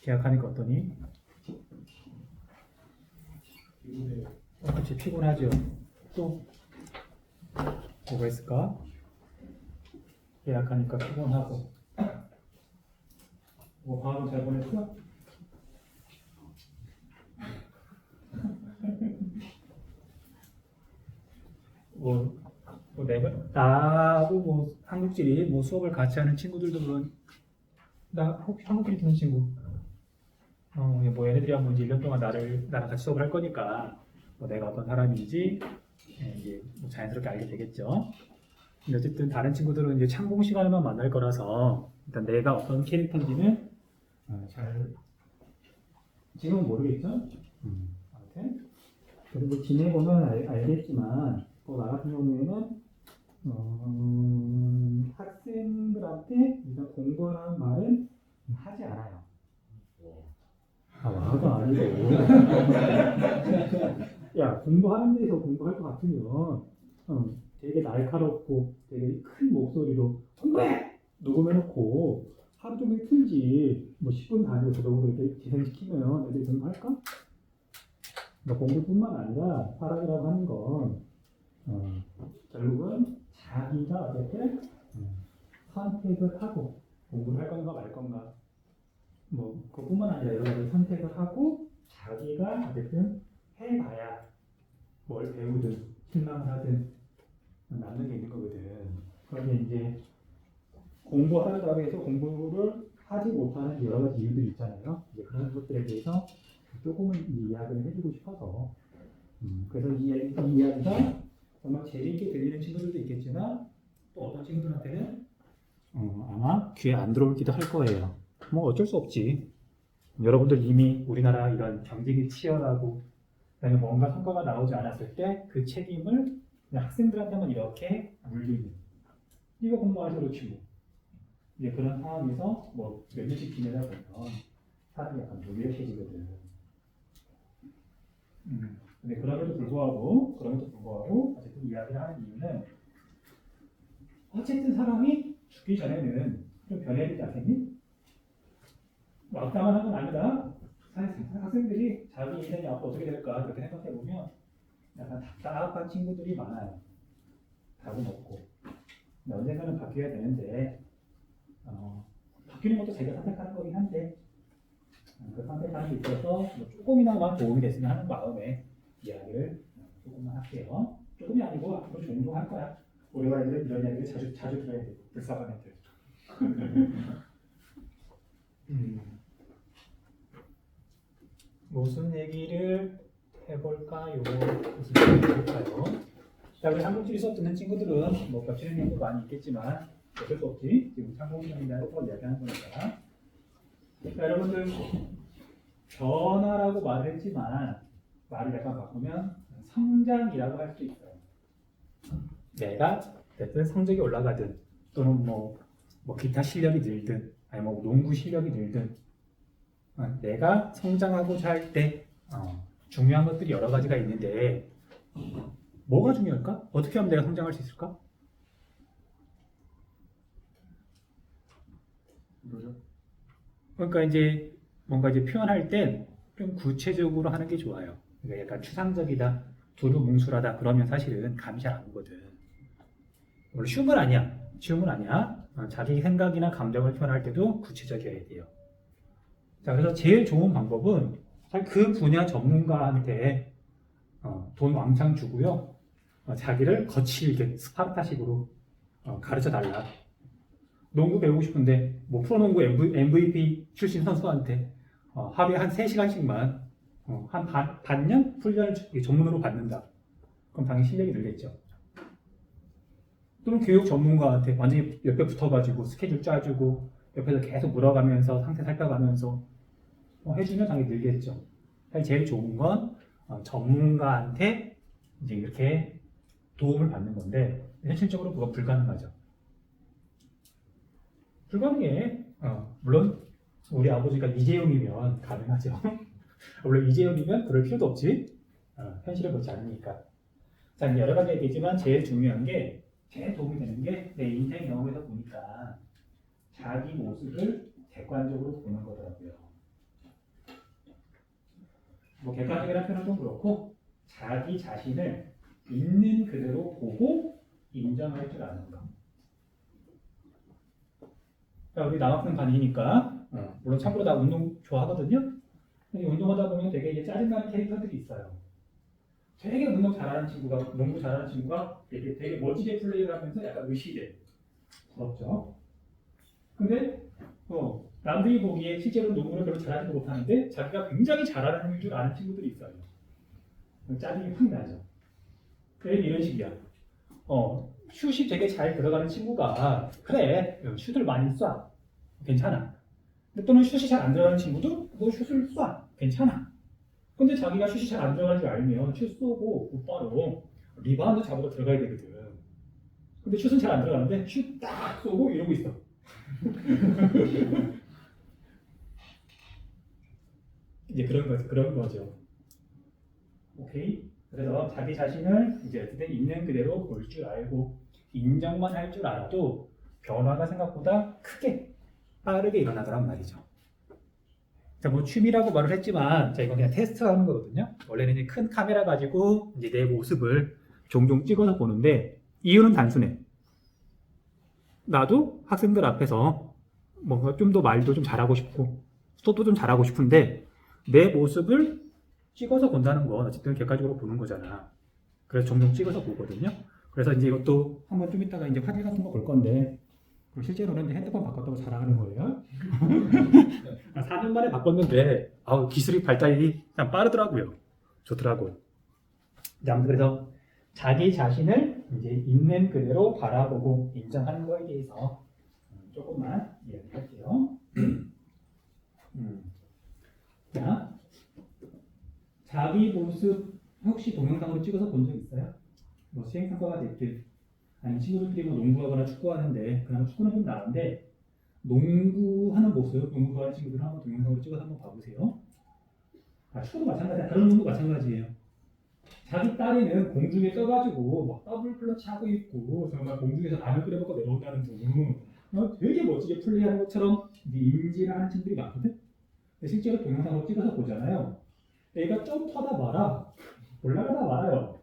계약하니까 어떠니? 그치, 피곤하죠. 또 뭐가 있을까? 계약하니까 피곤하고. 뭐 방학은 잘 보냈어? 내가 나하고 뭐 한국끼리 뭐 수업을 같이 하는 친구들도 물론 나 혹시 한국끼리 듣는 친구 뭐 얘네들이 한번 이제 1년 동안 나랑 같이 수업을 할 거니까 뭐 내가 어떤 사람인지 이제 뭐 자연스럽게 알게 되겠죠. 근데 어쨌든 다른 친구들은 이제 참고 시간에만 만날 거라서 일단 내가 어떤 캐릭터인지는 잘 지금은 모르겠죠. 아무튼 그리고 지내보면 알겠지만 뭐 나 같은 경우에는 학생들한테 일단 공부하라는 말은 하지 않아요. 와가 아니고. 야, 공부하는 데서 공부할 것 같으면 되게 날카롭고 되게 큰 목소리로 공부해! 녹음해놓고 하루 종일 틀지 뭐 10분 단위로 저러고 이렇게 재생시키면 애들이 공부할까? 그러니까 공부뿐만 아니라 사람이라고 하는 건 결국은 자기가 어쨌든 선택을 하고 공부를 할 건가 말 건가 뭐 그것뿐만 아니라 여러 가지 선택을 하고 자기가 어쨌든 해봐야 뭘 배우든 실망을 하든 남는 게 있는 거거든. 그런데 이제 공부하라고 해서 공부를 하지 못하는 여러 가지 이유들이 있잖아요. 이제 그런 것들에 대해서 조금은 이야기를 해주고 싶어서 그래서 이 이야기가 정말 재미있게 들리는 친구들도 있겠지만 또 어떤 친구들한테는 아마 귀에 안 들어오기도 할 거예요. 뭐 어쩔 수 없지. 여러분들 이미 우리나라 이런 경쟁이 치열하고 그다음에 뭔가 성과가 나오지 않았을 때 그 책임을 그냥 학생들한테만 이렇게 물리는 이거 공부해서 그렇지 뭐. 이제 그런 상황에서 뭐 몇 년씩 지내다 보면 사람이 약간 무기력해지거든. 근데 그럼에도 불구하고 어쨌든 이야기를 하는 이유는 어쨌든 사람이 죽기 전에는 좀 변해야 되지 않겠니? 막다만 한 건 아니다. 사실 학생들이 자기 인생이 앞으로 어떻게 될까 그렇게 생각해 보면 약간 답답한 친구들이 많아요. 답은 없고. 근데 언젠가는 바뀌어야 되는데 바뀌는 것도 자기가 선택하는 거긴 한데 그 선택하는 데 있어서 뭐 조금이나마 도움이 됐으면 하는 마음에 이야기를 조금만 할게요. 조금이 아니고 앞으로 종종 할 거야. 우리가 이런 이야기를 자주 들어야 돼. 불쌍한 애들. 무슨 얘기를 해볼까요? 무슨 얘기를 해볼까요? 자, 우리 한국지리 수업 듣는 친구들은 뭐 겹치는 내용도 많이 있겠지만 어쩔 수 없지. 지금 참고문제에 대한 수업 이야기하는 거니까. 자, 여러분들 변화라고 말을 했지만 말을 약간 바꾸면 성장이라고 할 수 있어요. 내가 어쨌든 성적이 올라가든 또는 뭐 기타 실력이 늘든 아니 뭐 농구 실력이 늘든 내가 성장하고자 할 때 중요한 것들이 여러 가지가 있는데 뭐가 중요할까? 어떻게 하면 내가 성장할 수 있을까? 그러니까 이제 뭔가 이제 표현할 땐 좀 구체적으로 하는 게 좋아요. 그러니까 약간 추상적이다, 두루뭉술하다 그러면 사실은 감이 잘 안 오거든. 원래 쉬운 건 아니야. 자기 생각이나 감정을 표현할 때도 구체적이어야 돼요. 자, 그래서 제일 좋은 방법은 사실 그 분야 전문가한테 돈 왕창 주고요. 자기를 거칠게 스파르타식으로 가르쳐 달라. 농구 배우고 싶은데 뭐 프로농구 MVP 출신 선수한테 하루에 한 3시간씩만 한 반년 훈련을 전문으로 받는다. 그럼 당연히 실력이 늘겠죠. 또는 교육 전문가한테 완전히 옆에 붙어가지고 스케줄 짜주고 옆에서 계속 물어가면서 상태 살펴가면서 해주면 당연히 늘겠죠. 사실 제일 좋은 건 전문가한테 이제 이렇게 도움을 받는 건데 현실적으로 그거 불가능하죠. 불가능해. 물론 우리 아버지가 이재용이면 가능하죠. 물론 이재용이면 그럴 필요도 없지. 현실을 보지 않으니까. 자, 여러 가지 얘기지만 제일 중요한 게 제일 도움이 되는 게 내 인생 경험에서 보니까 자기 모습을 객관적으로 보는 거더라고요. 뭐 객관적이라는 표현은 좀 그렇고 자기 자신을 있는 그대로 보고 인정할 줄 아는 거. 자, 우리 남학생 다니니까 물론 참고로 다 운동 좋아하거든요. 근데 운동하다 보면 되게 이제 짜증나는 캐릭터들이 있어요. 되게 운동 잘하는 친구가, 농구 잘하는 친구가 되게 멋지게 플레이를 하면서 약간 의식돼. 부럽죠. 근데 남들이 보기에 실제로 농구를 별로 잘하지 못하는데 자기가 굉장히 잘하는 줄 아는 친구들이 있어요. 짜증이 확 나죠. 그래 이런 식이야. 슛이 되게 잘 들어가는 친구가 그래 슛을 많이 쏴 괜찮아. 근데 또는 슛이 잘 안 들어가는 친구도 뭐 슛을 쏴 괜찮아. 근데 자기가 슛이 잘 안 들어가는 줄 알면 슛 쏘고 곧바로 리바운드 잡으러 들어가야 되거든. 근데 슛은 잘 안 들어가는데 슛 딱 쏘고 이러고 있어. 이제 그런 거죠. 오케이. 그래서 자기 자신을 이제 어쨌든 있는 그대로 볼 줄 알고 인정만 할 줄 알아도 변화가 생각보다 크게 빠르게 일어나더란 말이죠. 자, 뭐 취미라고 말을 했지만 자 이건 그냥 테스트하는 거거든요. 원래는 이제 큰 카메라 가지고 이제 내 모습을 종종 찍어서 보는데 이유는 단순해. 나도 학생들 앞에서 뭔가 좀 더 말도 좀 잘하고 싶고 수업도 좀 잘하고 싶은데 내 모습을 찍어서 본다는 건 어쨌든 객관적으로 보는 거잖아. 그래서 종종 찍어서 보거든요. 그래서 이제 이것도 한번 좀 이따가 이제 화질 같은 거 볼 건데 실제로는 이제 핸드폰 바꿨다고 자랑하는 거예요. 4년 만에 바꿨는데 기술이 발달이 그냥 빠르더라고요. 좋더라고요. 아무튼 그래서 자기 자신을 이제 있는 그대로 바라보고 인정하는 거에 대해서 조금만 이야기할게요. 자, 자기 모습 혹시 동영상으로 찍어서 본 적 있어요? 뭐 수행평가가 됐든 아니면 친구들끼리 뭐 농구하거나 축구하는데 그나마 축구는 좀 나은데 농구하는 모습, 농구 좋아하는 친구들은 한번 동영상으로 찍어서 한번 봐보세요. 축구도 마찬가지야. 다른 운동도 마찬가지예요. 자기 딸이는 공중에 떠가지고 막 더블 클러치 하고 있고 정말 공중에서 라면 끓여먹고 내려온다는 등 되게 멋지게 플레이하는 것처럼 인지를 하는 친구들이 많거든. 근데 실제로 동영상으로 찍어서 보잖아요. 얘가 점프하다 말아 올라가다 말아요.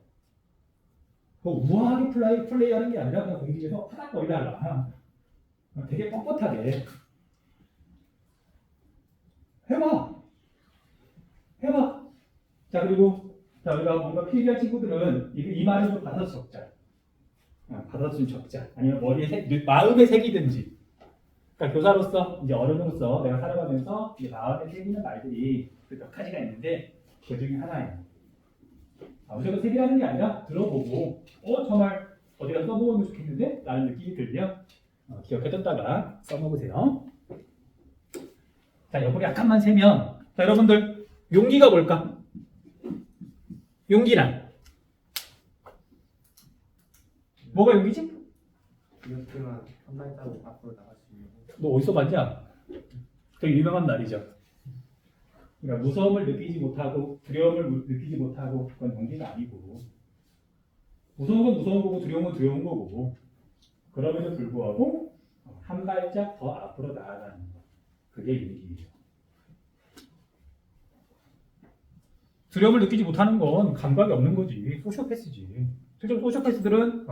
우아하게 플레이하는 게 아니라 그냥 공중에서 파닥거리다가 되게 뻣뻣하게 해봐. 자 그리고 자 우리가 뭔가 필기할 친구들은 이 말을 좀 받아서 적자. 받아서 좀 적자. 아니면 마음에 새기든지. 그러니까 교사로서 이제 어른으로서 내가 살아가면서 이제 마음에 새기는 말들이 몇 가지가 있는데 그 중에 하나예요. 무조건 새기라는 게 아니라 들어보고 정말 어디가 써먹으면 좋겠는데? 라는 느낌이 들면 기억해뒀다가 써먹으세요. 자, 옆으로 약간만 세면 자, 여러분들 용기가 뭘까? 용기란 뭐가 용기지? 이렇게만 한 발자국 앞으로 나갈 수 있는. 너 어디서 봤냐? 되게 유명한 말이죠. 그러니까 무서움을 느끼지 못하고 두려움을 느끼지 못하고 그건 용기가 아니고 무서운 건 무서운 거고 두려운 건 두려운 거고 그럼에도 불구하고 한 발짝 더 앞으로 나아가는 거 그게 용기예요. 두려움을 느끼지 못하는 건 감각이 없는 거지. 소시오패스지. 실제로 소시오패스들은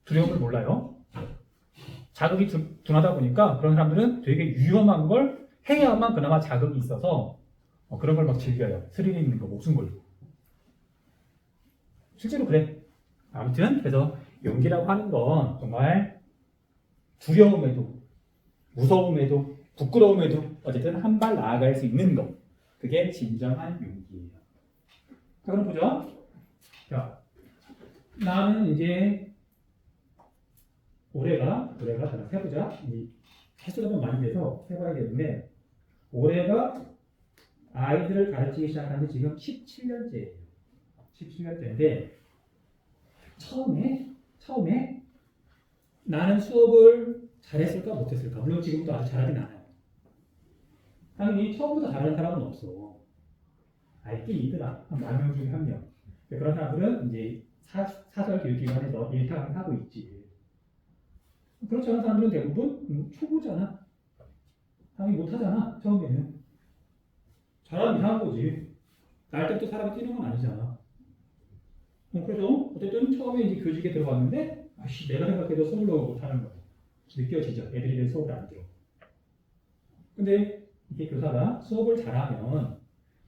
두려움을 몰라요. 자극이 둔하다 보니까 그런 사람들은 되게 위험한 걸 해야만 그나마 자극이 있어서 그런 걸 막 즐겨요. 스릴 있는 거 목숨 걸고. 실제로 그래. 아무튼 그래서 용기라고 하는 건 정말 두려움에도 무서움에도 부끄러움에도 어쨌든 한 발 나아갈 수 있는 것. 그게 진정한 용기예요. 자 그럼 보죠. 자 나는 이제 올해가 자 세보자. 횟수가 좀 많이 돼서 해봐야겠는데 올해가 아이들을 가르치기 시작한 지 지금 17년째예요. 17년째인데 처음에 나는 수업을 잘했을까 못했을까? 물론 지금도 아주 잘하진 않아요. 당연히 처음부터 잘하는 사람은 없어. 있긴 있더라. 한 10명 중에 1명. 그런 사람들은 이제 사설 교육기관에서 일탈을 하고 있지. 그렇지 않은 사람들은 대부분 초보잖아. 당연히 못하잖아. 처음에는. 잘하면 이상한 거지. 날 때부터 사람이 뛰는 건 아니잖아. 그래서 어쨌든 처음에 이제 교직에 들어갔는데 아씨 내가 생각해도 수업을 너무 못하는 거야. 느껴지죠. 애들이 내 수업을 안 들어. 근데 이게 교사가 수업을 잘하면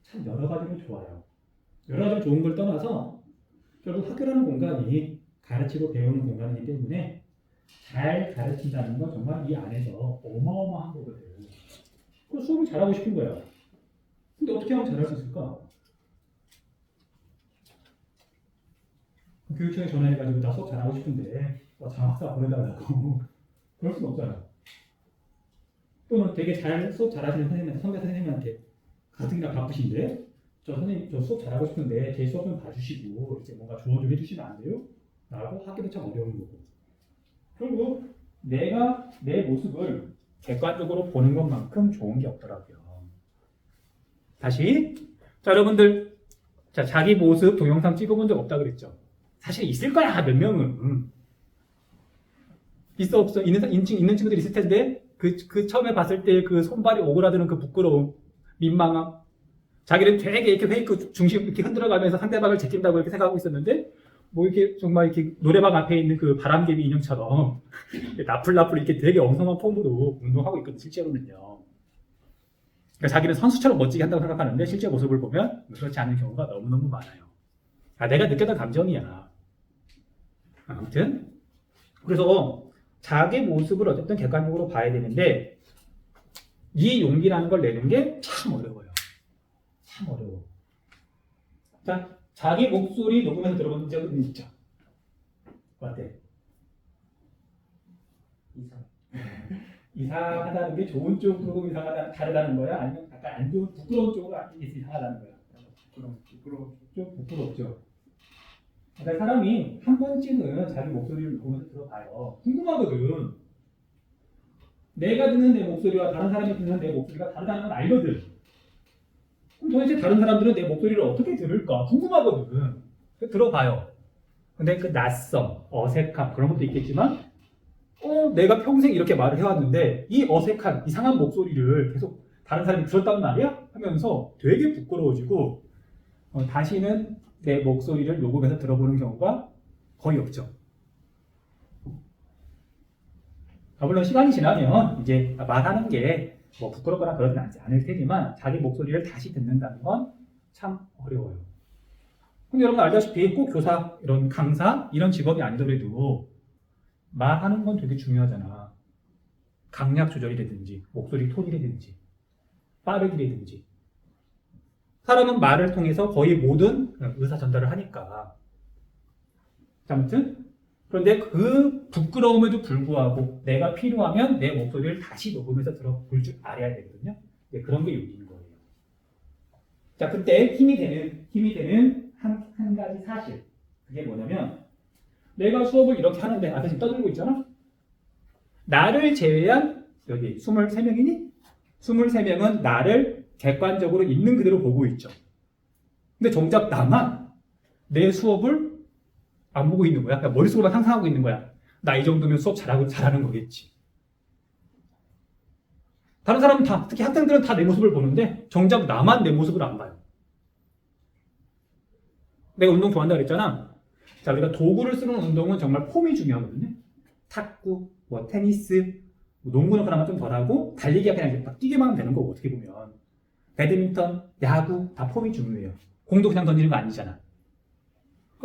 참 여러 가지로 좋아요. 여러 가지로 좋은 걸 떠나서 결국 학교라는 공간이 가르치고 배우는 공간이기 때문에 잘 가르친다는 건 정말 이 안에서 어마어마한 거거든. 그 수업을 잘하고 싶은 거야. 근데 어떻게 하면 잘할 수 있을까? 교육청에 전화해가지고 나 수업 잘하고 싶은데 장학사 보내달라고 그럴 수는 없잖아. 또는 되게 잘 수업 잘하시는 선생님한테 선배 선생님한테 가뜩이나 바쁘신데 저 선생님 저 수업 잘하고 싶은데 제 수업 좀 봐주시고 이제 뭔가 조언 좀 해주시면 안 돼요? 라고 하기도 참 어려운 거고. 결국 내가 내 모습을 객관적으로 보는 것만큼 좋은 게 없더라고요. 다시 자 여러분들 자 자기 모습 동영상 찍어본 적 없다 그랬죠? 사실 있을 거야 몇 명은 있어 없어 있는 친구들 있을 텐데 그 처음에 봤을 때 그 손발이 오그라드는 그 부끄러움 민망함 자기는 되게 이렇게 페이크 중심 이렇게 흔들어가면서 상대방을 제낀다고 이렇게 생각하고 있었는데 뭐 이렇게 정말 이렇게 노래방 앞에 있는 그 바람개비 인형처럼 나풀나풀 이렇게 되게 엉성한 폼으로 운동하고 있거든 실제로는요. 그러니까 자기는 선수처럼 멋지게 한다고 생각하는데 실제 모습을 보면 그렇지 않은 경우가 너무너무 많아요. 아, 내가 느꼈던 감정이야. 아무튼 그래서 자기 모습을 어쨌든 객관적으로 봐야 되는데 이 용기라는 걸 내는 게 참 어려워요. 참 어려워. 자, 자기 목소리 녹음해서 들어본 적은 있죠? 어때? 이상하다는 게 좋은 쪽으로 이상하다 다르다는 거야? 아니면 약간 안 좋은 부끄러운 쪽으로 이상하다는 거야? 좀 부끄럽죠. 그러니까 사람이 한 번쯤은 자기 목소리를 녹음해서 들어봐요. 궁금하거든. 내가 듣는 내 목소리와 다른 사람이 듣는 내 목소리가 다르다는 건 알거든. 그럼 도대체 다른 사람들은 내 목소리를 어떻게 들을까? 궁금하거든. 들어봐요. 근데 그 낯섦, 어색함 그런 것도 있겠지만 내가 평생 이렇게 말을 해왔는데 이 어색한 이상한 목소리를 계속 다른 사람이 들었단 말이야? 하면서 되게 부끄러워지고 다시는 내 목소리를 녹음해서 들어보는 경우가 거의 없죠. 물론 시간이 지나면 이제 말하는 게 뭐 부끄럽거나 그러진 않을 테지만 자기 목소리를 다시 듣는다는 건 참 어려워요. 근데 여러분 알다시피 꼭 교사, 이런 강사 이런 직업이 아니더라도 말하는 건 되게 중요하잖아. 강약 조절이라든지 목소리 톤이라든지 빠르기라든지 사람은 말을 통해서 거의 모든 의사 전달을 하니까. 아무튼 그런데 그 부끄러움에도 불구하고 내가 필요하면 내 목소리를 다시 녹음해서 들어볼 줄 알아야 되거든요. 그런 게 용기인 거예요. 자, 그때 힘이 되는 한 가지 사실. 그게 뭐냐면 내가 수업을 이렇게 하는데 앞에 지금 떠들고 있잖아. 나를 제외한 여기 23명이니? 23명은 나를 객관적으로 있는 그대로 보고 있죠. 근데 정작 나만 내 수업을 안 보고 있는 거야. 그러니까 머릿속으로만 상상하고 있는 거야. 나 이 정도면 수업 잘하는 거겠지. 다른 사람은 다, 특히 학생들은 다 내 모습을 보는데 정작 나만 내 모습을 안 봐요. 내가 운동 좋아한다 그랬잖아. 자, 우리가 도구를 쓰는 운동은 정말 폼이 중요하거든요. 탁구, 뭐 테니스, 뭐 농구는 그나마 좀 덜하고 달리기가 그냥 이렇게 막 뛰기만 하면 되는 거고 어떻게 보면. 배드민턴, 야구 다 폼이 중요해요. 공도 그냥 던지는 거 아니잖아.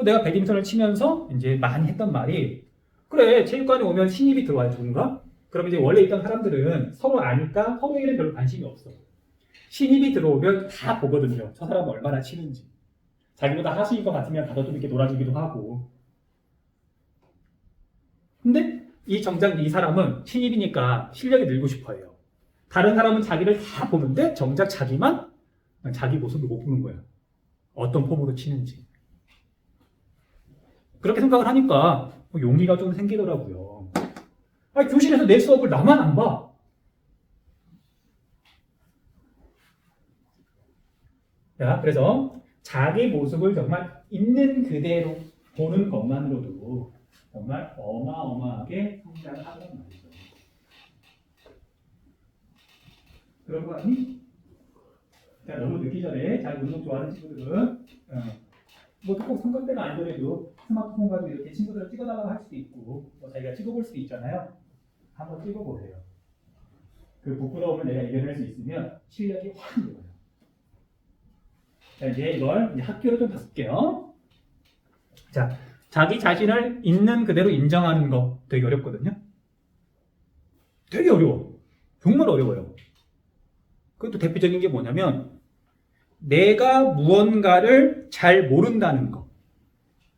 내가 배드민턴을 치면서 이제 많이 했던 말이 그래 체육관에 오면 신입이 들어와요 누군가? 그럼 이제 원래 있던 사람들은 서로 아니까 서로에게는 별로 관심이 없어. 신입이 들어오면 다 보거든요. 저 사람은 얼마나 치는지. 자기보다 하수인 것 같으면 가서 좀 이렇게 놀아주기도 하고. 근데 정작 이 사람은 신입이니까 실력이 늘고 싶어 해요. 다른 사람은 자기를 다 보는데 정작 자기만 자기 모습을 못 보는 거야. 어떤 폼으로 치는지. 그렇게 생각을 하니까 용기가 좀 생기더라고요. 아니, 교실에서 내 수업을 나만 안 봐. 자, 그래서 자기 모습을 정말 있는 그대로 보는 것만으로도 정말 어마어마하게 성장을 한단 말이죠. 그런 거 아니? 자, 너무 늦기 전에 잘 운동 좋아하는 친구들은 뭐꼭 선거 때가 아니더라도 스마트폰 가지고 이렇게 친구들을 찍어달라고 할 수도 있고 뭐 자기가 찍어볼 수도 있잖아요. 한번 찍어보세요. 그 부끄러움을 내가 이겨낼 수 있으면 실력이 확 늘어요. 자, 이제 이걸 이제 학교로 좀 바꿀게요. 자, 자기 자신을 있는 그대로 인정하는 거 되게 어렵거든요. 되게 어려워. 정말 어려워요. 그것도 대표적인 게 뭐냐면 내가 무언가를 잘 모른다는 거.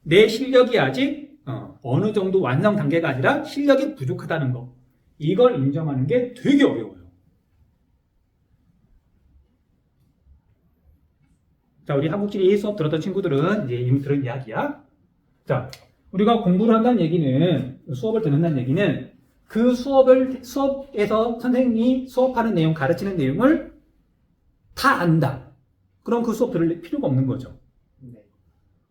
내 실력이 아직 어느 정도 완성 단계가 아니라 실력이 부족하다는 거. 이걸 인정하는 게 되게 어려워요. 자, 우리 한국지리 수업 들었던 친구들은 이제 이미 들은 이야기야. 자, 우리가 공부를 한다는 얘기는, 수업을 듣는다는 얘기는 그 수업에서 선생님이 수업하는 내용, 가르치는 내용을 다 안다. 그럼 그 수업 들을 필요가 없는 거죠. 네.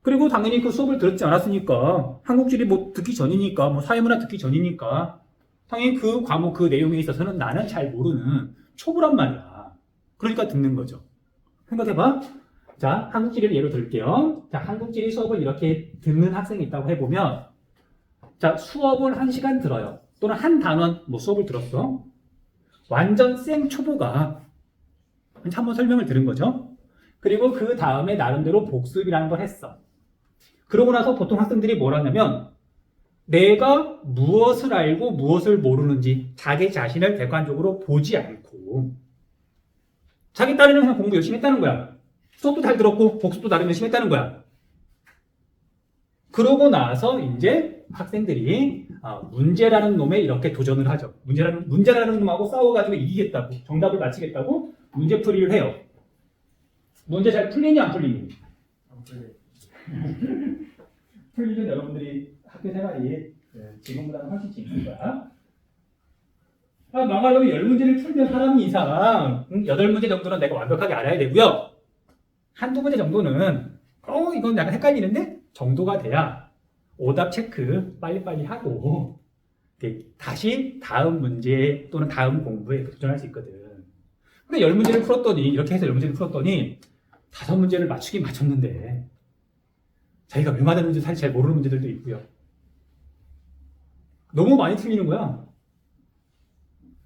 그리고 당연히 그 수업을 들었지 않았으니까, 한국지리 뭐 듣기 전이니까, 뭐 사회문화 듣기 전이니까, 당연히 그 과목, 그 내용에 있어서는 나는 잘 모르는 초보란 말이야. 그러니까 듣는 거죠. 생각해봐. 자, 한국지리를 예로 들게요. 자, 한국지리 수업을 이렇게 듣는 학생이 있다고 해보면, 자, 수업을 1시간 들어요. 또는 한 단원, 뭐 수업을 들었어. 완전 생 초보가 한번 설명을 들은 거죠. 그리고 그 다음에 나름대로 복습이라는 걸 했어. 그러고 나서 보통 학생들이 뭘 하냐면 내가 무엇을 알고 무엇을 모르는지 자기 자신을 객관적으로 보지 않고 자기 딴에는 그냥 공부 열심히 했다는 거야. 수업도 잘 들었고 복습도 나름 열심히 했다는 거야. 그러고 나서 이제 학생들이 문제라는 놈에 이렇게 도전을 하죠. 문제라는 놈하고 싸워가지고 이기겠다고, 정답을 맞히겠다고 문제풀이를 해요. 문제 잘 풀리니 안 풀리니? 안 풀려요. 풀리면 여러분들이 학교 생활이 지금보다는 훨씬 재밌을 거야. 망하려면 10문제를 풀면 사람이 이상 8문제 정도는 내가 완벽하게 알아야 되고요. 한두 문제 정도는 이건 약간 헷갈리는데? 정도가 돼야 오답 체크 빨리빨리 하고 다시 다음 문제 또는 다음 공부에 도전할 수 있거든. 근데 10문제를 풀었더니 이렇게 해서 10문제를 풀었더니 5문제를 맞추긴 맞췄는데 자기가 왜 맞았는지 사실 잘 모르는 문제들도 있고요. 너무 많이 틀리는 거야.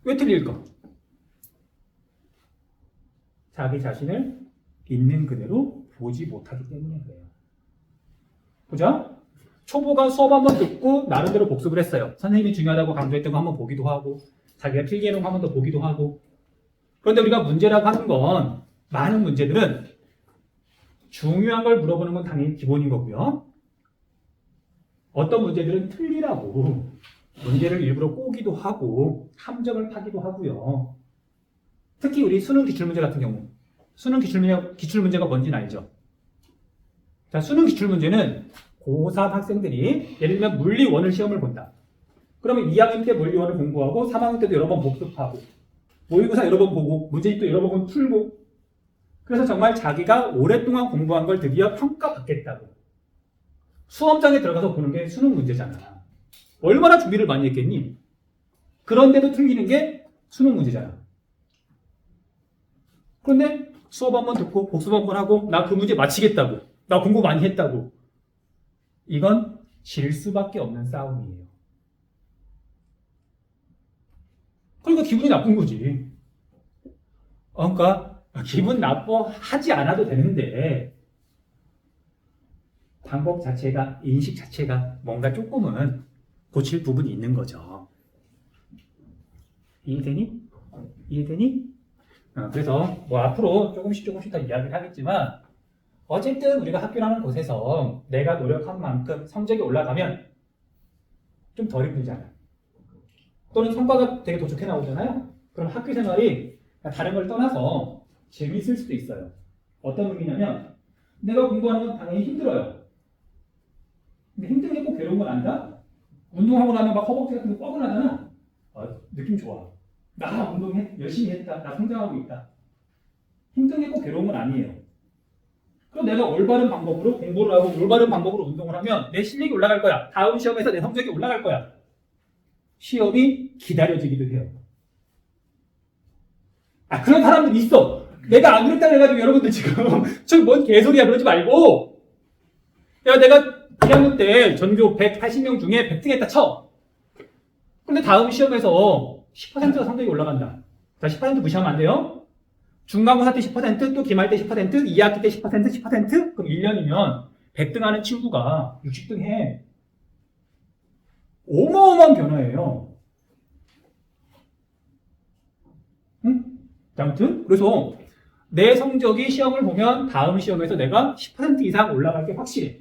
왜 틀릴까? 자기 자신을 있는 그대로 보지 못하기 때문에 그래요. 보자. 초보가 수업 한번 듣고 나름대로 복습을 했어요. 선생님이 중요하다고 강조했던 거 한번 보기도 하고 자기가 필기해놓은 거 한번 더 보기도 하고. 그런데 우리가 문제라고 하는 건 많은 문제들은 중요한 걸 물어보는 건 당연히 기본인 거고요. 어떤 문제들은 틀리라고 문제를 일부러 꼬기도 하고 함정을 파기도 하고요. 특히 우리 수능 기출문제 같은 경우 수능 기출문제가 뭔지는 알죠? 자, 수능 기출문제는 고3 학생들이 예를 들면 물리 원을 시험을 본다. 그러면 2학년 때 물리 원을 공부하고 3학년 때도 여러 번 복습하고 모의고사 여러 번 보고 문제집도 여러 번 풀고 그래서 정말 자기가 오랫동안 공부한 걸 드디어 평가받겠다고 수험장에 들어가서 보는 게 수능 문제잖아. 얼마나 준비를 많이 했겠니? 그런데도 틀리는 게 수능 문제잖아. 그런데 수업 한번 듣고 복습 한번 하고 나 그 문제 맞히겠다고 나 공부 많이 했다고 이건 질 수밖에 없는 싸움이에요. 그러니까 기분이 나쁜 거지. 그러니까 기분 나빠하지 않아도 되는데 방법 자체가 인식 자체가 뭔가 조금은 고칠 부분이 있는 거죠. 이해되니? 이해되니? 그래서 뭐 앞으로 조금씩 더 이야기를 하겠지만 어쨌든 우리가 학교라는 곳에서 내가 노력한 만큼 성적이 올라가면 좀 덜 힘들잖아. 또는 성과가 되게 더 좋게 나오잖아요. 그럼 학교 생활이 다른 걸 떠나서 재밌을 수도 있어요. 어떤 의미냐면 내가 공부하는 건 당연히 힘들어요. 근데 힘든 게 꼭 괴로운 건 아니다. 운동하고 나면 막 허벅지 같은 거 뻐근하잖아. 느낌 좋아. 나 열심히 했다. 나 성장하고 있다. 힘든 게 꼭 괴로운 건 아니에요. 그럼 내가 올바른 방법으로 공부를 하고 올바른 방법으로 운동을 하면 내 실력이 올라갈 거야. 다음 시험에서 내 성적이 올라갈 거야. 시험이 기다려지기도 해요. 그런 사람들이 있어. 내가 안 그랬다 해가지고 여러분들 지금 저뭔 개소리야 그러지 말고 야 내가 1학년 때 전교 180명 중에 100등 했다 쳐. 근데 다음 시험에서 10%가 성적이 올라간다. 자, 10% 무시하면 안 돼요. 중간고사 때 10%, 또 기말 때 10%, 2학기 때 10%? 그럼 1년이면 100등 하는 친구가 60등 해. 어마어마한 변화예요. 응? 아무튼 그래서 내 성적이 시험을 보면 다음 시험에서 내가 10% 이상 올라갈 게 확실해.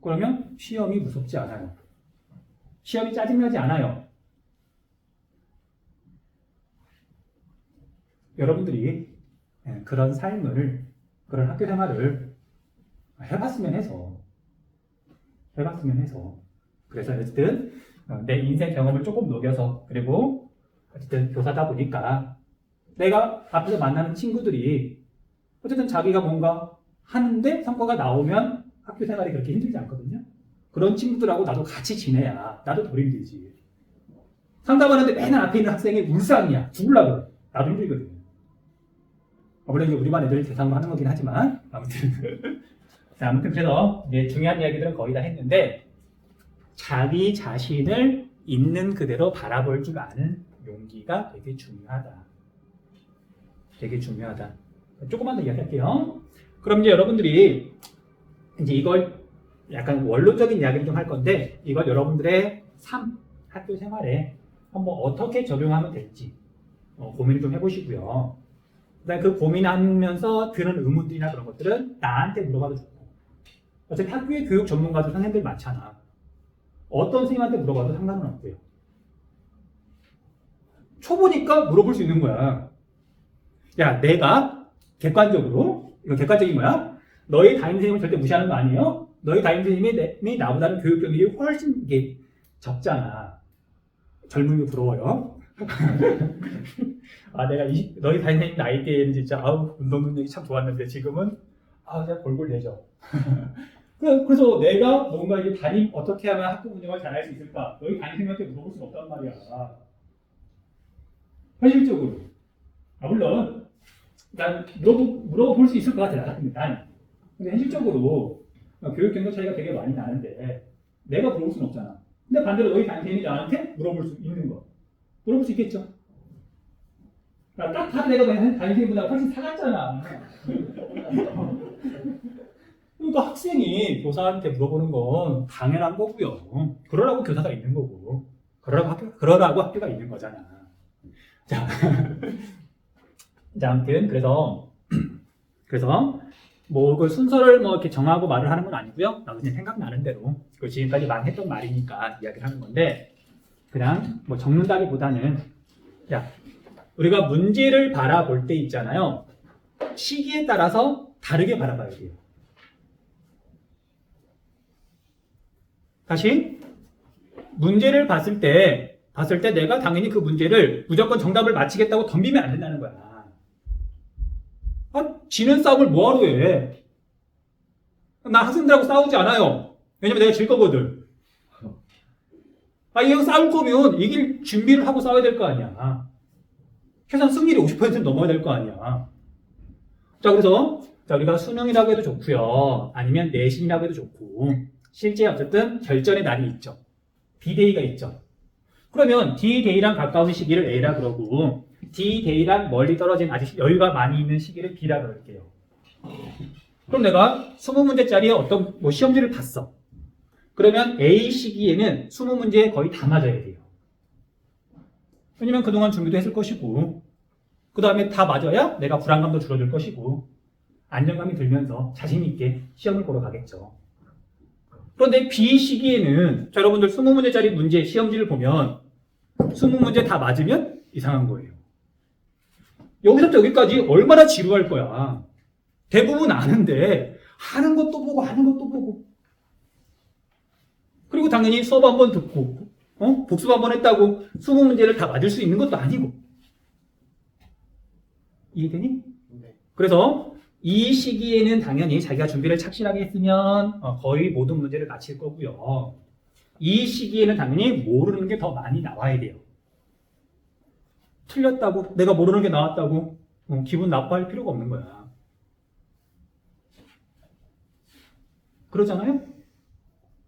그러면 시험이 무섭지 않아요. 시험이 짜증나지 않아요. 여러분들이 그런 삶을, 그런 학교 생활을 해봤으면 해서. 그래서 어쨌든 내 인생 경험을 조금 녹여서, 그리고 어쨌든 교사다 보니까 내가 앞에서 만나는 친구들이 어쨌든 자기가 뭔가 하는데 성과가 나오면 학교 생활이 그렇게 힘들지 않거든요. 그런 친구들하고 나도 같이 지내야 나도 덜 힘들지. 상담하는데 맨날 앞에 있는 학생이 울상이야. 죽으려고 그래. 나도 힘들거든. 물론 이제 우리 반 애들 대상으로 하는 거긴 하지만 아무튼 자, 아무튼 그래서 이제 중요한 이야기들은 거의 다 했는데 자기 자신을 있는 그대로 바라볼 줄 아는 용기가 되게 중요하다. 조금만 더 이야기할게요. 그럼 이제 여러분들이 이제 이걸 약간 원론적인 이야기를 좀 할 건데 이걸 여러분들의 삶, 학교 생활에 한번 어떻게 적용하면 될지 고민을 좀 해보시고요. 그다음에 그 고민하면서 드는 의문들이나 그런 것들은 나한테 물어봐도 좋고 어차피 학교의 교육 전문가들 선생님들 많잖아. 어떤 선생님한테 물어봐도 상관은 없고요. 초보니까 물어볼 수 있는 거야. 야, 내가 객관적으로, 이거 객관적인 거야? 너희 담임 선생님을 절대 무시하는 거 아니에요? 너희 담임 선생님이 나보다는 교육 경력이 훨씬 이게 적잖아. 젊은 게 부러워요. 아, 내가 너희 담임 선생님 나이 때에는 진짜 운동 능력이 참 좋았는데 지금은 그냥 골골 내죠. 그래서 내가 뭔가 이제 어떻게 하면 학교 운영을 잘할 수 있을까? 너희 담임 선생님한테 물어볼 수는 없단 말이야. 현실적으로. 물론 난 물어볼 수 있을 것 같아. 나 같은 난. 근데 현실적으로 교육 경력 차이가 되게 많이 나는데 내가 물어볼 수는 없잖아. 근데 반대로 너희 담임 선생님이 나한테 물어볼 수 있는 거. 물어볼 수 있겠죠? 딱 내가 담임 선생님보다 훨씬 사갔잖아. 그러니까 학생이 교사한테 물어보는 건 당연한 거고요. 그러라고 교사가 있는 거고. 그러라고 학교가 있는 거잖아. 자, 아무튼 그래서 뭐 그 순서를 뭐 이렇게 정하고 말을 하는 건 아니고요. 나도 그냥 생각나는 대로 그 지금까지 많이 했던 말이니까 이야기를 하는 건데 그냥 뭐 적는다기보다는 우리가 문제를 바라볼 때 있잖아요. 시기에 따라서 다르게 바라봐야 돼요. 다시 문제를 봤을 때 내가 당연히 그 문제를 무조건 정답을 맞히겠다고 덤비면 안 된다는 거야. 지는 싸움을 뭐하러 해? 나 학생들하고 싸우지 않아요. 왜냐면 내가 질 거거든. 이 형 싸울 거면 이길 준비를 하고 싸워야 될 거 아니야. 최소한 승률이 50%는 넘어야 될 거 아니야. 자, 그래서 우리가 수능이라고 해도 좋고요. 아니면 내신이라고 해도 좋고 실제 어쨌든 결전의 날이 있죠. D-Day가 있죠. 그러면 D-Day랑 가까운 시기를 A라 그러고 D-Day랑 멀리 떨어진 아직 여유가 많이 있는 시기를 B라 그럴게요. 그럼 내가 20문제짜리 어떤 시험지를 봤어. 그러면 A 시기에는 20문제 거의 다 맞아야 돼요. 왜냐면 그동안 준비도 했을 것이고 그 다음에 다 맞아야 내가 불안감도 줄어들 것이고 안정감이 들면서 자신 있게 시험을 보러 가겠죠. 그런데 B 시기에는 여러분들 20문제짜리 문제 시험지를 보면 20문제 다 맞으면 이상한 거예요. 여기서부터 여기까지 얼마나 지루할 거야. 대부분 아는데 하는 것도 보고 그리고 당연히 수업 한번 듣고 복습 한번 했다고 20문제를 다 맞을 수 있는 것도 아니고. 이해되니? 네. 그래서 이 시기에는 당연히 자기가 준비를 착실하게 했으면 거의 모든 문제를 맞힐 거고요. 이 시기에는 당연히 모르는 게 더 많이 나와야 돼요. 틀렸다고, 내가 모르는 게 나왔다고 기분 나빠할 필요가 없는 거야. 그러잖아요?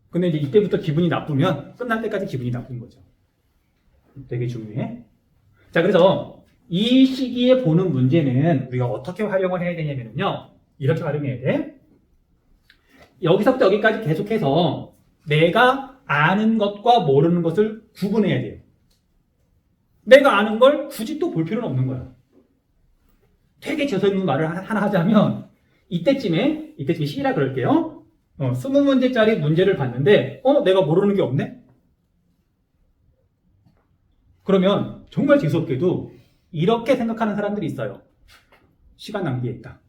근데 이제 이때부터 기분이 나쁘면 끝날 때까지 기분이 나쁜 거죠. 되게 중요해. 자, 그래서 이 시기에 보는 문제는 우리가 어떻게 활용을 해야 되냐면요. 이렇게 활용해야 돼. 여기서부터 여기까지 계속해서 내가 아는 것과 모르는 것을 구분해야 돼요. 내가 아는 걸 굳이 또 볼 필요는 없는 거야. 되게 재수있는 말을 하나 하자면 이때쯤에 시기라 그럴게요. 20문제짜리 문제를 봤는데 내가 모르는 게 없네? 그러면 정말 재수없게도 이렇게 생각하는 사람들이 있어요. 시간 낭비했다.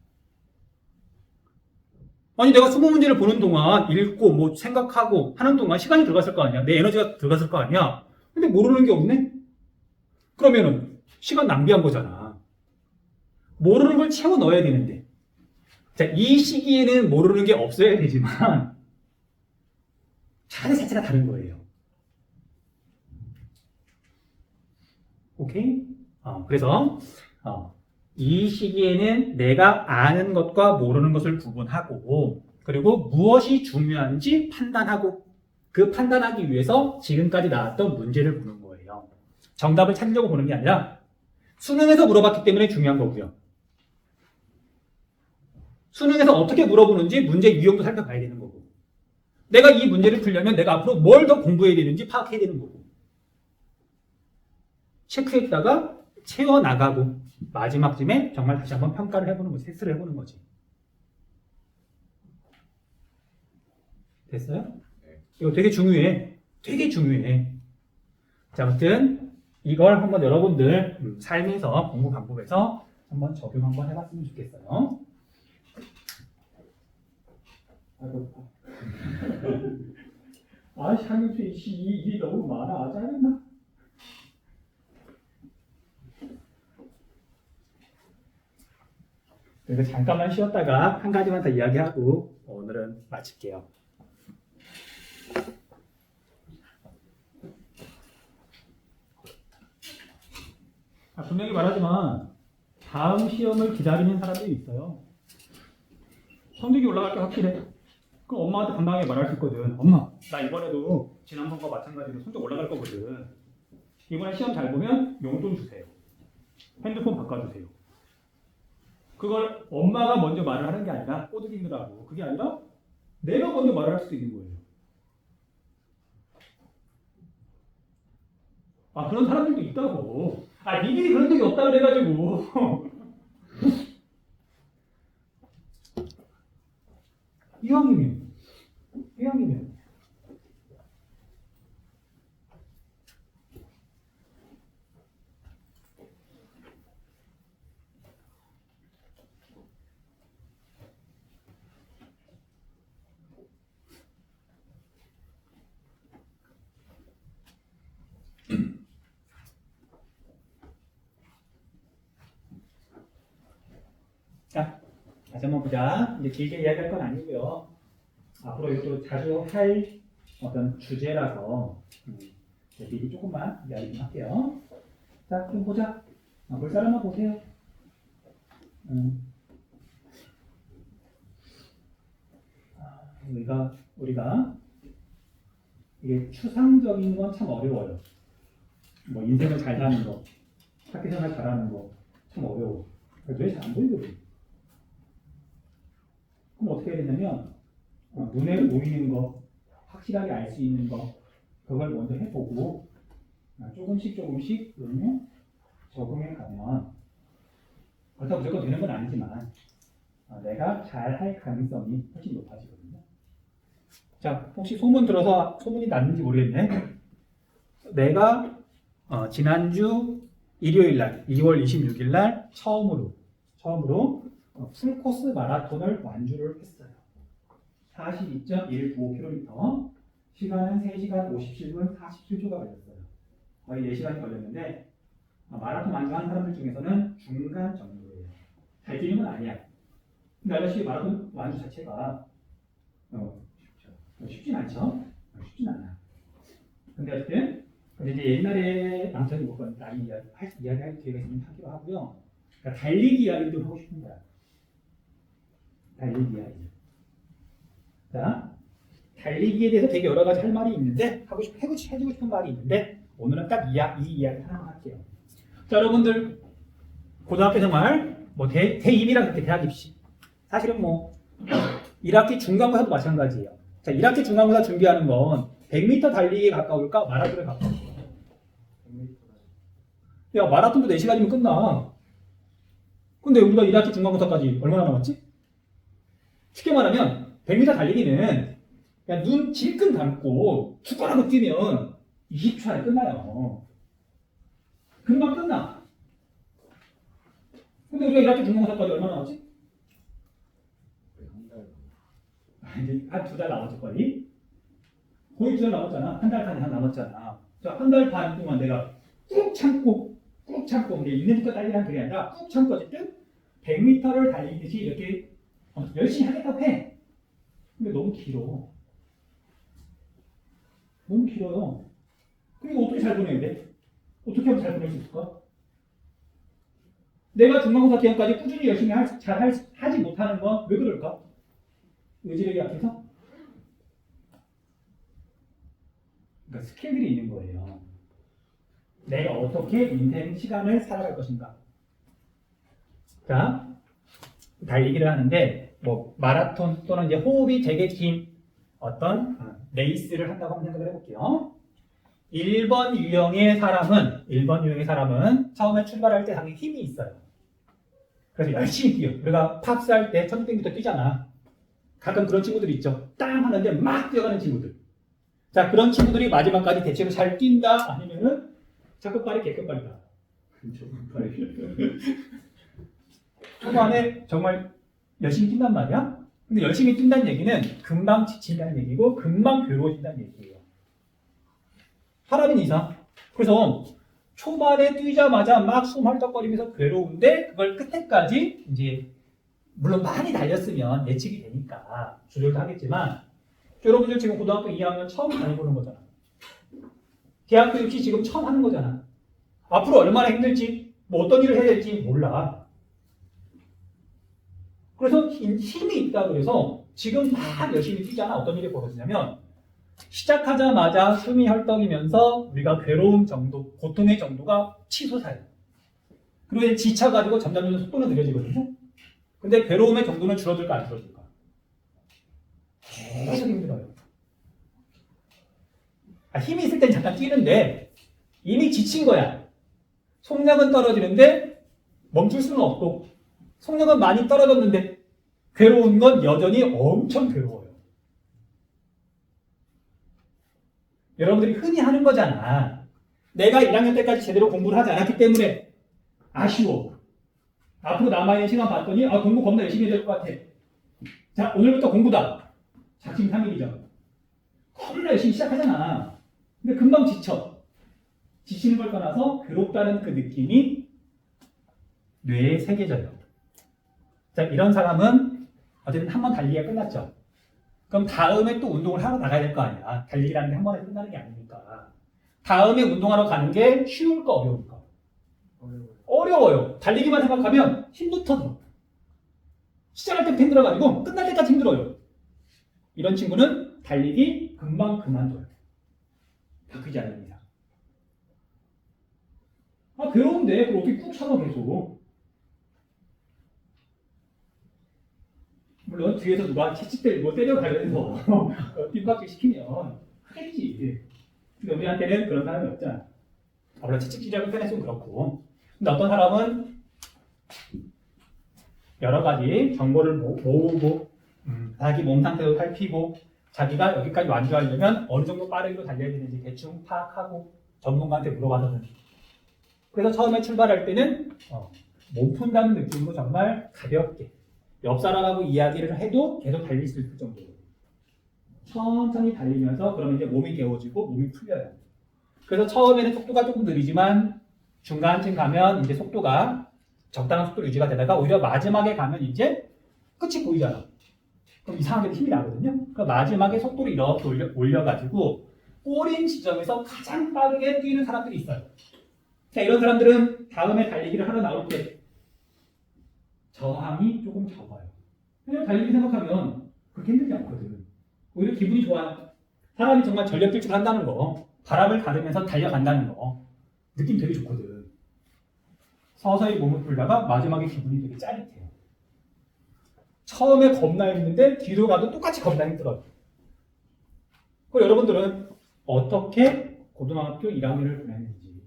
아니 내가 20문제를 보는 동안 읽고 뭐 생각하고 하는 동안 시간이 들어갔을 거 아니야. 내 에너지가 들어갔을 거 아니야. 근데 모르는 게 없네? 그러면은 시간 낭비한 거잖아. 모르는 걸 채워 넣어야 되는데. 자, 이 시기에는 모르는 게 없어야 되지만 자세 자체가 다른 거예요. 오케이? 그래서 이 시기에는 내가 아는 것과 모르는 것을 구분하고 그리고 무엇이 중요한지 판단하고 그 판단하기 위해서 지금까지 나왔던 문제를 보는 거예요. 정답을 찾으려고 보는 게 아니라 수능에서 물어봤기 때문에 중요한 거고요. 수능에서 어떻게 물어보는지 문제 유형도 살펴봐야 되는 거고 내가 이 문제를 풀려면 내가 앞으로 뭘 더 공부해야 되는지 파악해야 되는 거고 체크했다가 채워나가고 마지막쯤에 정말 다시 한번 평가를 해보는 거지. 테스트를 해보는 거지. 됐어요? 네. 이거 되게 중요해. 되게 중요해. 자, 아무튼 이걸 한번 여러분들 삶에서 공부 방법에서 한번 적용 한번 해봤으면 좋겠어요. 상윤수 일이 너무 많아. 짜증나. 그래서 잠깐만 쉬었다가 한 가지만 더 이야기하고 오늘은 마칠게요. 분명히 말하지만 다음 시험을 기다리는 사람들이 있어요. 성적이 올라갈 게 확실해. 그럼 엄마한테 당당하게 말할 수 있거든. 엄마, 나 이번에도 지난번과 마찬가지로 성적 올라갈 거거든. 이번에 시험 잘 보면 용돈 주세요. 핸드폰 바꿔주세요. 그걸 엄마가 먼저 말을 하는 게 아니라 꼬드기느라고. 그게 아니라 내가 먼저 말을 할 수도 있는 거예요. 그런 사람들도 있다고. 니들이 그런 적이 없다 그래가지고. 이왕이면. 자, 다시 한번 보자. 이제 길게 이야기할 건 아니고요. 앞으로 이것도 자주 할 어떤 주제라서 미리 조금만 이야기 좀 할게요. 자, 좀 보자. 볼 사람만 보세요. 우리가 이게 추상적인 건 참 어려워요. 뭐 인생을 잘 사는 거, 학교생활 잘하는 거 참 어려워. 왜 잘 안 보이거든. 그럼 어떻게 해야 되냐면 눈에 보이는 거, 확실하게 알 수 있는 거 그걸 먼저 해보고 조금씩 적응해 가면 그렇다고 무조건 되는 건 아니지만 내가 잘 할 가능성이 훨씬 높아지거든요. 자, 혹시 소문이 났는지 모르겠네. 내가 지난주 일요일 날 2월 26일 날 처음으로 풀코스 마라톤을 완주를 했어요. 42.195km, 시간은 3시간 57분 47초가 걸렸어요. 거의 4시간이 걸렸는데 마라톤 완주한 사람들 중에서는 중간 정도예요. 잘 뛰는 건 아니야. 근데 아저씨 마라톤 완주 자체가 쉽진 않죠? 쉽진 않아. 근데 어쨌든 이제 옛날에 아무튼 나이 이야기할 기회가 있으면 하기로 하고요. 그러니까 달리기 이야기를 좀 하고 싶은 거야. 달리기 이야기. 자, 달리기에 대해서 되게 여러 가지 할 말이 있는데 해주고 싶은 말이 있는데 오늘은 딱 이 이야기 하나만 할게요. 자, 여러분들 고등학교 생활 뭐 대1이랑 그렇게 대학 입시 사실은 뭐 1학기 중간고사도 마찬가지예요. 자, 1학기 중간고사 준비하는 건 100m 달리기에 가까울까 마라톤에 가까울까? 100m. 야, 마라톤도 4시간이면 끝나. 근데 우리가 1학기 중간고사까지 얼마나 남았지? 쉽게 말하면 100m 달리기는 그냥 눈 질끈 감고 죽어라고 뛰면 20초 안에 끝나요. 금방 끝나. 근데 우리가 1학기 중간고사까지 얼마나 남았지? 이제 한 2달 남았을 거니? 거의 2달 남았잖아. 한 달 반 이상 남았잖아. 자, 한 달 반 동안 내가 꾹 참고 이게 있는 거 달리는 그게 아니라 꾹 참고 어쨌든 100m를 달리듯이 이렇게 열심히 하겠다고 해. 근데 너무 길어. 너무 길어요. 그리고 어떻게 잘 보내야 돼? 어떻게 하면 잘 보낼 수 있을까? 내가 중간고사 기간까지 꾸준히 열심히 하지 못하는 건 왜 그럴까? 의지력이 약해서? 그러니까 스킬들이 있는 거예요. 내가 어떻게 인생 시간을 살아갈 것인가. 자, 달리기를 하는데 뭐 마라톤 또는 이제 호흡이 되게 긴 어떤 레이스를 한다고 한번 생각을 해볼게요. 1번 유형의 사람은 처음에 출발할 때 당연히 힘이 있어요. 그래서 열심히 뛰어. 우리가 팝스 할 때 1600m 뛰잖아. 가끔 그런 친구들이 있죠. 땅 하는데 막 뛰어가는 친구들. 자, 그런 친구들이 마지막까지 대체로 잘 뛴다 아니면은 적급발이 개급발이다. 초반에 정말 열심히 뛴단 말이야. 근데 열심히 뛴다는 얘기는 금방 지친다는 얘기고 금방 괴로워진다는 얘기예요. 사람인 이상. 그래서 초반에 뛰자마자 막 숨 헐떡거리면서 괴로운데 그걸 끝에까지 이제 물론 많이 달렸으면 예측이 되니까 조절도 하겠지만 여러분들 지금 고등학교 2학년 처음 다녀보는 거잖아. 대학교 입시 지금 처음 하는 거잖아. 앞으로 얼마나 힘들지, 뭐 어떤 일을 해야 될지 몰라. 그래서 힘이 있다 그래서 지금 막 열심히 뛰잖아. 어떤 일이 벌어지냐면 시작하자마자 숨이 헐떡이면서 우리가 괴로운 정도, 고통의 정도가 치솟아요. 그리고 이제 지쳐가지고 점점 속도는 느려지거든요. 근데 괴로움의 정도는 줄어들까 안 줄어들까? 계속 힘들어요. 힘이 있을 땐 잠깐 뛰는데 이미 지친 거야. 속력은 떨어지는데 멈출 수는 없고 속력은 많이 떨어졌는데 괴로운 건 여전히 엄청 괴로워요. 여러분들이 흔히 하는 거잖아. 내가 1학년 때까지 제대로 공부를 하지 않았기 때문에 아쉬워. 앞으로 남아있는 시간 봤더니 공부 겁나 열심히 해야 될 것 같아. 자, 오늘부터 공부다. 작심 3일이죠. 겁나 열심히 시작하잖아. 근데 금방 지쳐. 지치는 걸 떠나서 괴롭다는 그 느낌이 뇌에 새겨져요. 자, 이런 사람은 어쨌든 한 번 달리기가 끝났죠. 그럼 다음에 또 운동을 하러 나가야 될 거 아니야. 달리기라는 게 한 번에 끝나는 게 아니니까. 다음에 운동하러 가는 게 쉬울까 어려울까? 어려워요. 달리기만 생각하면 힘부터 들어. 시작할 때부터 힘들어가지고 끝날 때까지 힘들어요. 이런 친구는 달리기 금방 그만둬요. 바뀌지 않는 이상. 괴로운데 그걸 어떻게 꾹 참아 계속. 물론 뒤에서 누가 채찍대 뭐 때려가면서 뒷바퀴 시키면 하겠지. 근데 우리한테는 그런 사람이 없잖아. 물론 채찍질하고 편했으면 그렇고. 근데 어떤 사람은 여러 가지 정보를 모으고 자기 몸 상태도 살피고 자기가 여기까지 완주하려면 어느 정도 빠르기로 달려야 되는지 대충 파악하고 전문가한테 물어봐서는. 그래서 처음에 출발할 때는 몸 푼다는 느낌으로 정말 가볍게 옆 사람하고 이야기를 해도 계속 달릴 수 있을 정도로 천천히 달리면서 그러면 이제 몸이 개워지고 몸이 풀려요. 그래서 처음에는 속도가 조금 느리지만 중간쯤 가면 이제 속도가 적당한 속도로 유지가 되다가 오히려 마지막에 가면 이제 끝이 보이잖아. 그럼 이상하게도 힘이 나거든요. 그러니까 마지막에 속도를 이렇게 올려가지고 꼬린 지점에서 가장 빠르게 뛰는 사람들이 있어요. 자, 이런 사람들은 다음에 달리기를 하러 나올 때 저항이 조금 적어요. 그냥 달리기 생각하면 그렇게 힘들지 않거든. 오히려 기분이 좋아. 사람이 정말 전력 질주를 한다는 거, 바람을 가르면서 달려간다는 거, 느낌 되게 좋거든. 서서히 몸을 풀다가 마지막에 기분이 되게 짜릿해요. 처음에 겁나 힘든데 뒤로 가도 똑같이 겁나 힘들어요. 그리고 여러분들은 어떻게 고등학교 1학년을 보냈는지,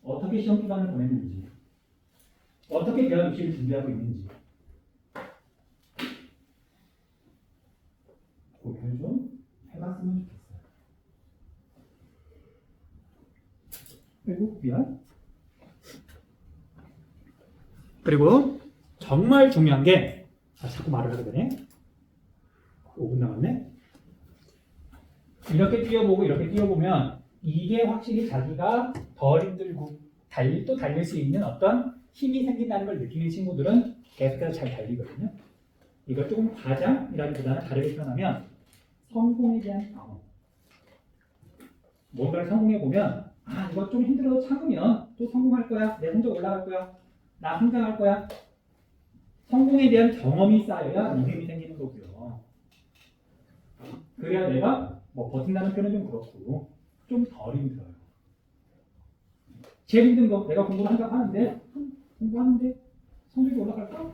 어떻게 시험 기간을 보냈는지, 어떻게 대학 입시를 준비하고 있는지 고민을 좀 해봤으면 좋겠어요. 그리고 미안. 그리고 정말 중요한 게 자꾸 말을 하게 되네. 5분 남았네. 이렇게 뛰어보고 이렇게 뛰어보면 이게 확실히 자기가 덜 힘들고 또 달릴 수 있는 어떤 힘이 생긴다는 걸 느끼는 친구들은 계속해서 잘 달리거든요. 이걸 조금 과장이라기보다는 다르게 표현하면 성공에 대한 경험. 뭔가를 성공해보면 이거 좀 힘들어도 참으면 또 성공할 거야. 내 성적 올라갈 거야. 나 성장할 거야. 성공에 대한 경험이 쌓여야 믿음이 생기는 거고요. 그래야 내가 버틴다는 표현은 좀 그렇고 좀 덜 힘들어요. 제일 힘든 거 내가 공부를 한다고 하는데 공부하는데 성적이 올라갈까?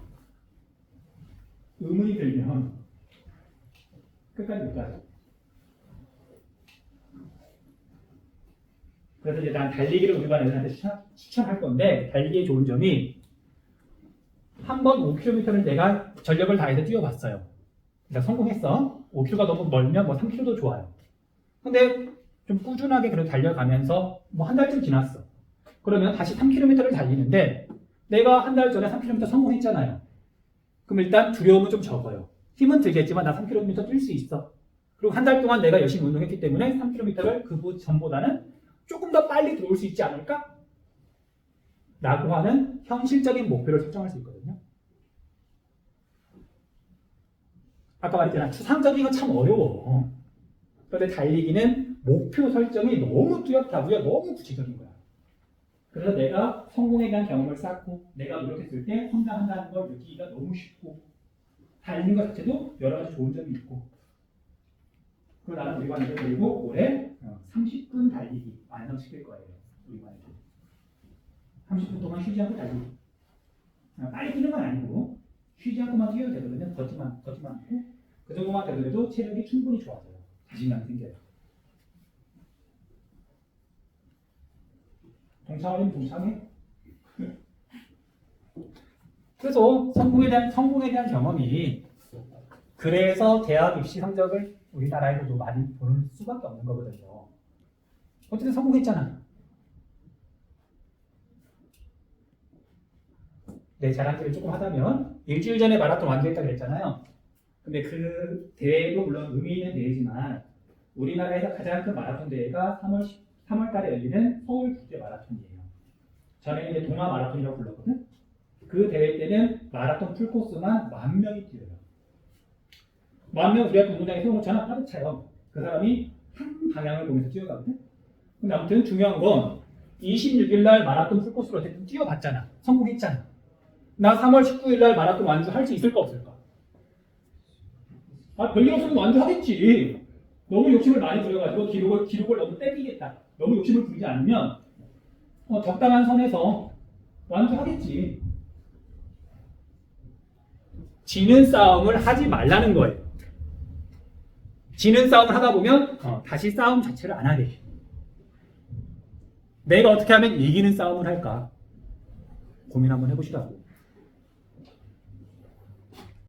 의문이 들면 끝까지 못 가요. 그래서 이제 난 달리기를 우리 반 애들한테 추천할 건데 달리기의 좋은 점이 한번 5km를 내가 전력을 다해서 뛰어봤어요. 그러니까 성공했어. 5km가 너무 멀면 3km도 좋아요. 근데 좀 꾸준하게 그래도 달려가면서 한 달쯤 지났어. 그러면 다시 3km를 달리는데 내가 한 달 전에 3km 성공했잖아요. 그럼 일단 두려움은 좀 적어요. 힘은 들겠지만 나 3km 뛸 수 있어. 그리고 한 달 동안 내가 열심히 운동했기 때문에 3km를 그 전보다는 조금 더 빨리 들어올 수 있지 않을까? 라고 하는 현실적인 목표를 설정할 수 있거든요. 아까 말했잖아. 추상적인 건 참 어려워. 그런데 달리기는 목표 설정이 너무 뚜렷하고요. 너무 구체적인 거야. 그래서 내가 성공에 대한 경험을 쌓고 내가 노력했을 때 성장한다는 걸 느끼기가 너무 쉽고 달리는 것 자체도 여러 가지 좋은 점이 있고 그리고 나는 우리 반에서 그리고 올해 30분 달리기 완성시킬 거예요. 우리 반에서 30분 동안 쉬지 않고 달리기. 빨리 뛰는 건 아니고 쉬지 않고만 뛰어도 되거든요. 걷지만 않고 그 정도만 되더라도 체력이 충분히 좋아져요. 자신감이 생겨요. 동참하려면 동참해. 그래서 성공에 대한 경험이 그래서 대학 입시 성적을 우리나라에서도 많이 보는 수밖에 없는 거거든요. 어쨌든 성공했잖아. 내 자랑질을 조금 하자면 일주일 전에 마라톤 완주했다고 그랬잖아요. 근데 그 대회도 물론 의미 있는 대회지만 우리나라에서 가장 큰 마라톤 대회가 3월 달에 열리는 서울 국제 마라톤이에요. 전에는 이제 동아 마라톤이라고 불렀거든. 그 대회 때는 마라톤 풀코스만 10,000명이 뛰어요. 10,000명 우리 학교 운동장에 세워놓잖아. 가득 차요. 그 사람이 한 방향을 보면서 뛰어가거든. 근데 아무튼 중요한 건 26일 날 마라톤 풀코스로 어쨌든 뛰어봤잖아. 성공했잖아. 나 3월 19일 날 마라톤 완주할 수 있을까 없을까? 별일 없으면 완주하겠지. 너무 욕심을 많이 부려가지고 기록을 너무 땡기겠다. 너무 욕심을 부리지 않으면 적당한 선에서 완주하겠지. 지는 싸움을 하지 말라는 거예요. 지는 싸움을 하다 보면 다시 싸움 자체를 안 하게 돼. 내가 어떻게 하면 이기는 싸움을 할까? 고민 한번 해보시라고.